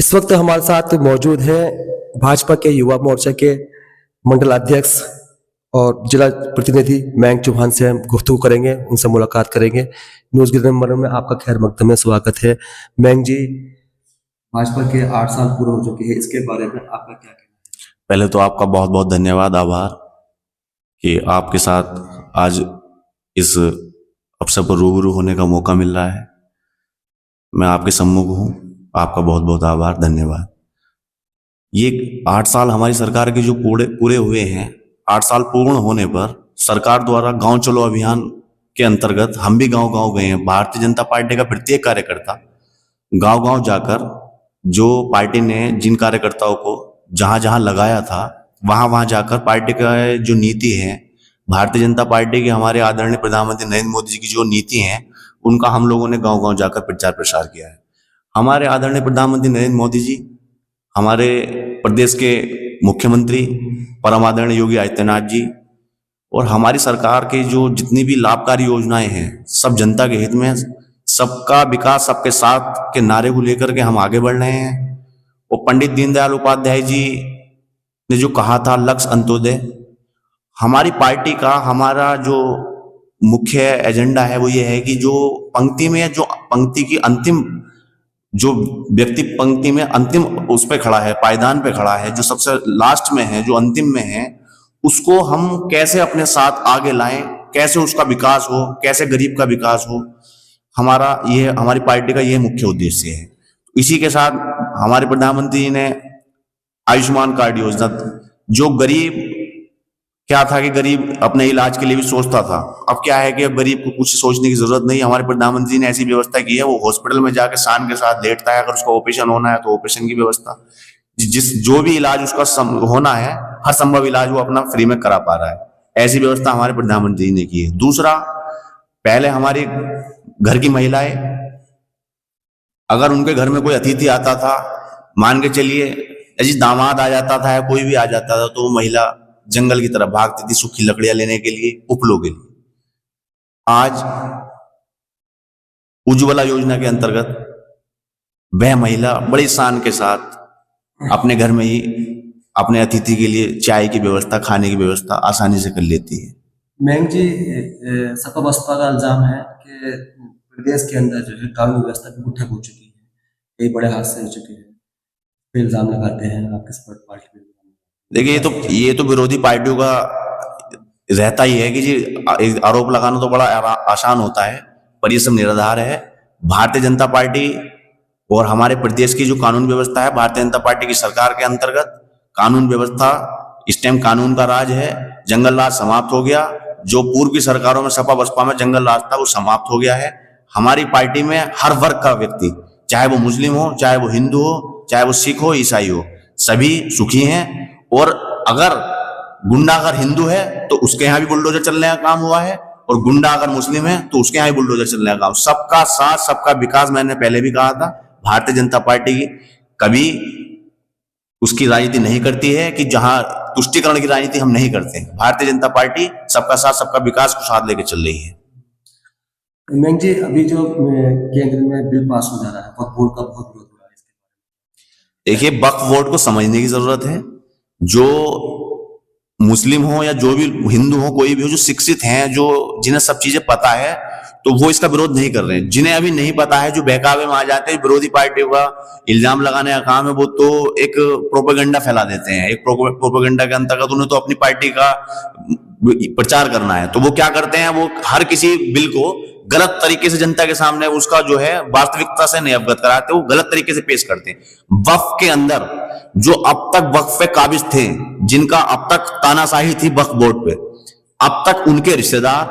इस वक्त हमारे साथ मौजूद हैं भाजपा के युवा मोर्चा के मंडल अध्यक्ष और जिला प्रतिनिधि मयंक चौहान से हम गुफ्तगू करेंगे, उनसे मुलाकात करेंगे। न्यूज़ ग्रीन नंबर में आपका खैर मकदम में स्वागत है। मयंक जी, भाजपा के 8 साल पूरे हो चुके हैं, इसके बारे में आपका क्या कहना है? पहले तो आपका बहुत बहुत धन्यवाद, आभार कि आपके साथ आज इस अवसर पर रूबरू होने का मौका मिल रहा है। मैं आपके सम्मुख हूँ, आपका बहुत बहुत आभार, धन्यवाद। ये 8 साल हमारी सरकार के जो पूरे हुए हैं, 8 साल पूर्ण होने पर सरकार द्वारा गांव चलो अभियान के अंतर्गत हम भी गांव गांव गए हैं। भारतीय जनता पार्टी का प्रत्येक कार्यकर्ता गांव गांव जाकर जो पार्टी ने जिन कार्यकर्ताओं को जहां जहां लगाया था वहां वहां जाकर पार्टी का जो नीति है, भारतीय जनता पार्टी के हमारे आदरणीय प्रधानमंत्री नरेंद्र मोदी जी की जो नीति है, उनका हम लोगों ने गांव गांव जाकर प्रचार प्रसार किया है। हमारे आदरणीय प्रधानमंत्री नरेंद्र मोदी जी, हमारे प्रदेश के मुख्यमंत्री परम आदरणीय योगी आदित्यनाथ जी और हमारी सरकार के जो जितनी भी लाभकारी योजनाएं हैं, सब जनता के हित में, सबका विकास सबके साथ के नारे को लेकर के हम आगे बढ़ रहे हैं। और पंडित दीनदयाल उपाध्याय जी ने जो कहा था लक्ष्य अंत्योदय, हमारी पार्टी का हमारा जो मुख्य एजेंडा है वो ये है कि जो पंक्ति में, जो पंक्ति की अंतिम, जो व्यक्ति पंक्ति में अंतिम उस पे खड़ा है, पायदान पे खड़ा है, जो सबसे लास्ट में है, जो अंतिम में है, उसको हम कैसे अपने साथ आगे लाएं, कैसे उसका विकास हो, कैसे गरीब का विकास हो, हमारी पार्टी का यह मुख्य उद्देश्य है। इसी के साथ हमारे प्रधानमंत्री जी ने आयुष्मान कार्ड योजना, जो गरीब क्या था कि गरीब अपने इलाज के लिए भी सोचता था, अब क्या है कि अब गरीब को कुछ सोचने की जरूरत नहीं। हमारे प्रधानमंत्री ने ऐसी व्यवस्था की है, वो हॉस्पिटल में जाकर शान के साथ लेटता है, अगर उसका ऑपरेशन होना है तो ऑपरेशन की व्यवस्था, जो भी इलाज उसका होना है, हर संभव इलाज वो अपना फ्री में करा पा रहा है। ऐसी व्यवस्था हमारे प्रधानमंत्री ने की है। दूसरा, पहले हमारी घर की महिलाएं, अगर उनके घर में कोई अतिथि आता था, मान के चलिए यदि दामाद आ जाता था या कोई भी आ जाता था, तो वो महिला जंगल की तरफ भागती थी सूखी लकड़ियां लेने के लिए, उपलों के लिए। आज उज्ज्वला योजना के अंतर्गत वह महिला बड़ी शान के साथ अपने घर में ही अपने अतिथि के लिए चाय की व्यवस्था, खाने की व्यवस्था आसानी से कर लेती है। मयंक जी, सपा बसपा का इल्जाम है कि प्रदेश के अंदर जो है कानून व्यवस्था की गुठक हो चुकी है, कई बड़े हादसे हो चुके हैं, पे इल्जाम लगाते हैं आपके सपोर्ट पार्टी पे। देखिए, ये तो विरोधी पार्टियों का रहता ही है कि जी आरोप लगाना तो बड़ा आसान होता है, पर ये सब निराधार है। भारतीय जनता पार्टी और हमारे प्रदेश की जो कानून व्यवस्था है, भारतीय जनता पार्टी की सरकार के अंतर्गत कानून व्यवस्था, इस टाइम कानून का राज है। जंगल राज समाप्त हो गया। जो पूर्व की सरकारों में सपा बसपा में जंगल राज था, वो समाप्त हो गया है। हमारी पार्टी में हर वर्ग का व्यक्ति, चाहे वो मुस्लिम हो, चाहे वो हिंदू हो, चाहे वो सिख हो, ईसाई हो, सभी सुखी हैं। और अगर गुंडा अगर हिंदू है तो उसके यहाँ भी बुलडोजर चलने का काम हुआ है, और गुंडा अगर मुस्लिम है तो उसके यहाँ भी बुलडोजर चलने का काम। सबका साथ, सबका विकास, मैंने पहले भी कहा था, भारतीय जनता पार्टी की कभी उसकी राजनीति नहीं करती है कि जहां तुष्टीकरण की राजनीति हम नहीं करते। भारतीय जनता पार्टी सबका साथ, सबका विकास को साथ लेकर चल रही है। मयंक जी, अभी जो केंद्र में बिल पास हो जा रहा है, वक्फ बोर्ड का बहुत विरोध हो रहा है। देखिए, वक्फ बोर्ड को समझने की जरूरत है। जो मुस्लिम हो या जो भी हिंदू हो, कोई भी हो, जो शिक्षित हैं, जो जिन्हें सब चीजें पता है, तो वो इसका विरोध नहीं कर रहे हैं। जिन्हें अभी नहीं पता है, जो बहकावे में आ जाते हैं, विरोधी पार्टियों का इल्जाम लगाने का काम है, वो तो एक प्रोपेगेंडा फैला देते हैं। एक प्रोपेगेंडा के अंतर्गत उन्हें तो अपनी पार्टी का प्रचार करना है, तो वो क्या करते हैं, वो हर किसी बिल को गलत तरीके से जनता के सामने उसका जो है वास्तविकता से नहीं अवगत कराते, वो गलत तरीके से पेश करते हैं। वक्फ के अंदर जो अब तक वक्फ पे काबिज थे, जिनका अब तक तानाशाही थी वक्फ बोर्ड पे, अब तक उनके रिश्तेदार,